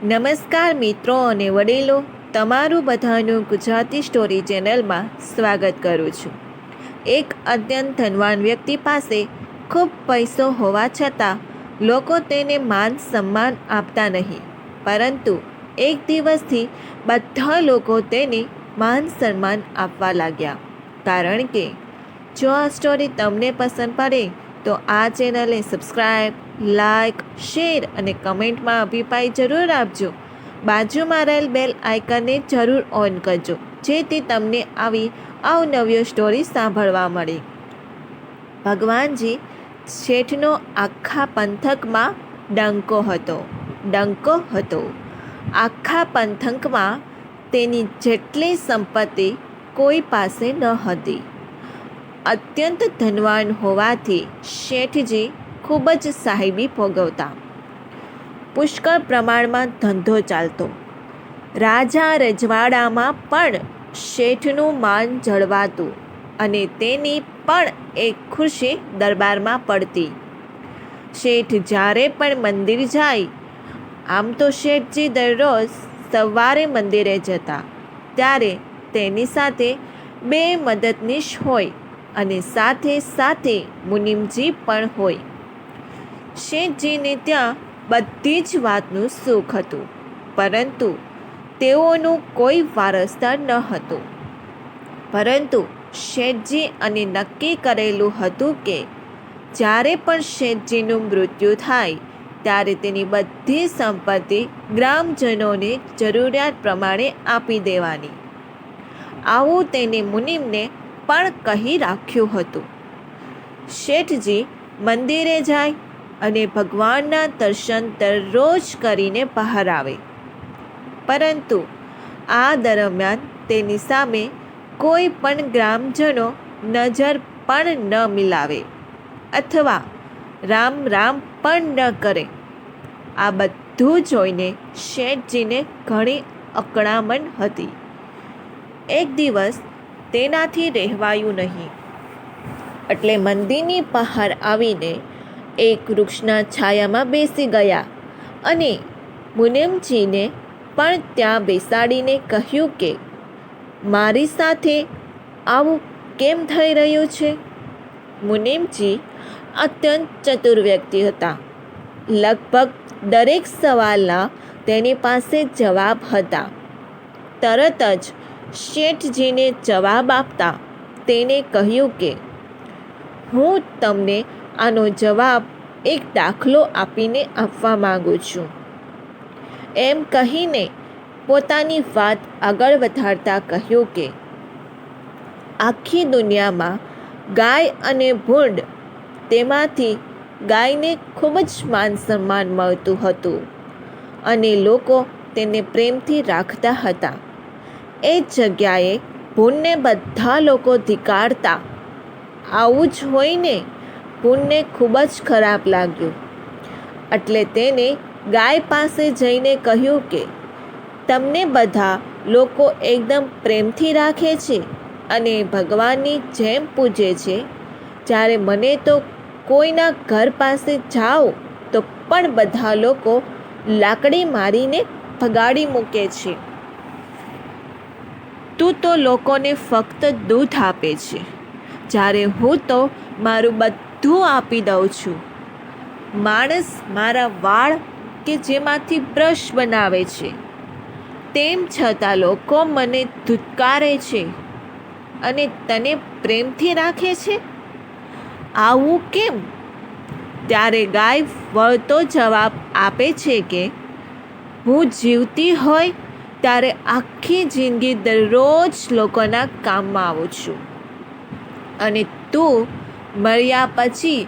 નમસ્કાર મિત્રો અને વડીલો, તમારું બધાનું ગુજરાતી સ્ટોરી ચેનલમાં સ્વાગત કરું છું. એક અત્યંત ધનવાન વ્યક્તિ પાસે ખૂબ પૈસો હોવા છતાં લોકો તેને માન સન્માન આપતા નહીં, પરંતુ એક દિવસથી બધા લોકો તેને માન સન્માન આપવા લાગ્યા. કારણ કે જો આ સ્ટોરી તમને પસંદ પડે તો આ ચેનલને સબસ્ક્રાઈબ, લાઈક, શેર અને કમેન્ટમાં અભિપ્રાય જરૂર આપજો. બાજુમાં રહેલ બેલ આઇકનને જરૂર ઓન કરજો, જેથી તમને આવી અવનવી સ્ટોરી સાંભળવા મળે. ભગવાનજી શેઠનો આખા પંથકમાં ડંકો હતો. આખા પંથકમાં તેની જેટલી સંપત્તિ કોઈ પાસે ન હતી. અત્યંત ધનવાન હોવાથી શેઠજી ખૂબ જ સાહેબી ભોગવતા. પુષ્કળ પ્રમાણમાં ધંધો ચાલતો. રાજા રજવાડામાં પણ શેઠનું માન જળવાતું અને તેની પણ એક ખુશી દરબારમાં પડતી. શેઠ જ્યારે પણ મંદિર જાય, આમ તો શેઠજી દરરોજ સવારે મંદિરે જતા, ત્યારે તેની સાથે બે મદદનીશ હોય અને સાથે સાથે મુનિમજી પણ હોય. શેઠજીને ત્યાં બધી જ વાતનું સુખ હતું, પરંતુ તેઓનું કોઈ વારસદાર ન હતું. પરંતુ શેઠજી અને નક્કી કરેલું હતું કે જ્યારે પણ શેઠજીનું મૃત્યુ થાય ત્યારે તેની બધી સંપત્તિ ગ્રામજનોને જરૂરિયાત પ્રમાણે આપી દેવાની. આવું તેને મુનિમને પણ કહી રાખ્યું હતું. શેઠજી મંદિરે જાય અને ભગવાનના દર્શન દરરોજ કરીને બહાર આવે, પરંતુ આ દરમિયાન તેની સામે કોઈ પણ ગ્રામજનો નજર પણ ન મિલાવે અથવા રામ રામ પણ ન કરે. આ બધું જોઈને શેઠજીને ઘણી અકળામણ હતી. એક દિવસ તેનાથી રહેવાયું નહીં, એટલે મંદિરની બહાર આવીને એક વૃક્ષના છાયામાં બેસી ગયા અને મુનિમજીને પણ ત્યાં બેસાડીને કહ્યું કે મારી સાથે આવું કેમ થઈ રહ્યું છે. મુનિમજી અત્યંત ચતુર વ્યક્તિ હતા. લગભગ દરેક સવાલના તેની પાસે જવાબ હતા. તરત જ શેઠજીને જવાબ આપતા તેને કહ્યું કે હું તમને આનો જવાબ એક દાખલો આપીને આપવા માગું છું. એમ કહીને પોતાની વાત આગળ વધારતા કહ્યું કે આખી દુનિયામાં ગાય અને ભૂંડ, તેમાંથી ગાયને ખૂબ જ માન સન્માન મળતું હતું અને લોકો તેને પ્રેમથી રાખતા હતા. એ જગ્યાએ ભૂંડને બધા લોકો ધિક્કારતા. આવું જ હોય ને, ભૂંડને ખૂબ જ ખરાબ લાગ્યું, એટલે તેને ગાય પાસે જઈને કહ્યું કે તમને બધા લોકો એકદમ પ્રેમથી રાખે છે અને ભગવાનની જેમ પૂજે છે, જ્યારે મને તો કોઈના ઘર પાસે જાઓ તો પણ બધા લોકો લાકડી મારીને ભગાડી મૂકે છે. તું તો લોકોને ફક્ત દૂધ આપે છે, જ્યારે હું તો મારું બધું આપી દઉં છું. માણસ મારા વાળ કે જેમાંથી બ્રશ બનાવે છે, તેમ છતાં લોકો મને ધુત્કારે છે અને તને પ્રેમથી રાખે છે. આવું કેમ? ત્યારે ગાય વળતો જવાબ આપે છે કે હું જીવતી હોય ત્યારે આખી જિંદગી દરરોજ લોકોના કામમાં આવું છું, અને તું મર્યા પછી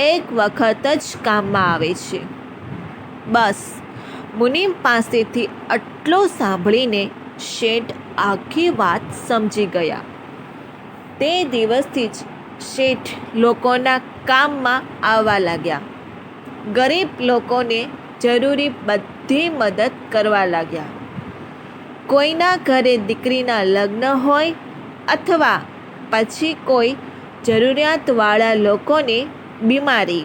એક વખત જ કામમાં આવે છે. બસ. મુનિમ પાસેથી આટલું સાંભળીને શેઠ આખી વાત સમજી ગયા. તે દિવસથી જ શેઠ લોકોના કામમાં આવવા લાગ્યા. ગરીબ લોકોને જરૂરી બધી મદદ કરવા લાગ્યા. કોઈના ઘરે દીકરીના લગ્ન હોય અથવા પછી કોઈ જરૂરિયાતવાળા લોકોને બીમારી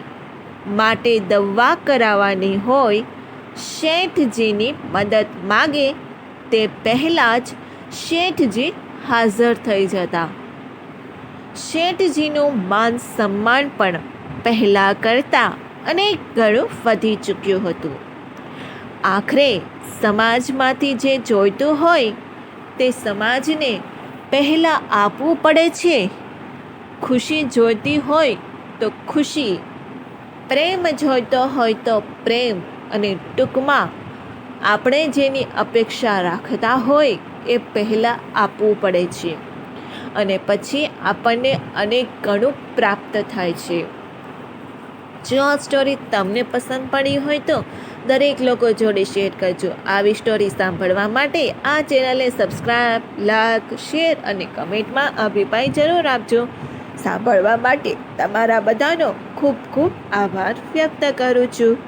માટે દવા કરાવવાની હોય શેઠજીની મદદ માગે તે પહેલાં જ શેઠજી હાજર થઈ જતા. શેઠજીનું માન સન્માન પણ પહેલાં કરતાં અનેક ગણું વધી ચૂક્યું હતું. આખરે સમાજમાંથી જે જોઈતું હોય તે સમાજને પહેલાં આપવું પડે છે. ખુશી જોઈતી હોય તો ખુશી, પ્રેમ જોઈતો હોય તો પ્રેમ, અને ટૂંકમાં આપણે જેની અપેક્ષા રાખતા હોય એ પહેલાં આપવું પડે છે અને પછી આપણને અનેક ગણું પ્રાપ્ત થાય છે. જો આ સ્ટોરી તમને પસંદ પડી હોય તો દરેક લોકો જોડે શેર કરજો. આવી સ્ટોરી સાંભળવા માટે આ ચેનલને સબસ્ક્રાઈબ, લાઈક, શેર અને કમેન્ટમાં અભિપ્રાય જરૂર આપજો. સાંભળવા માટે તમારા બધાનો ખૂબ ખૂબ આભાર વ્યક્ત કરું છું.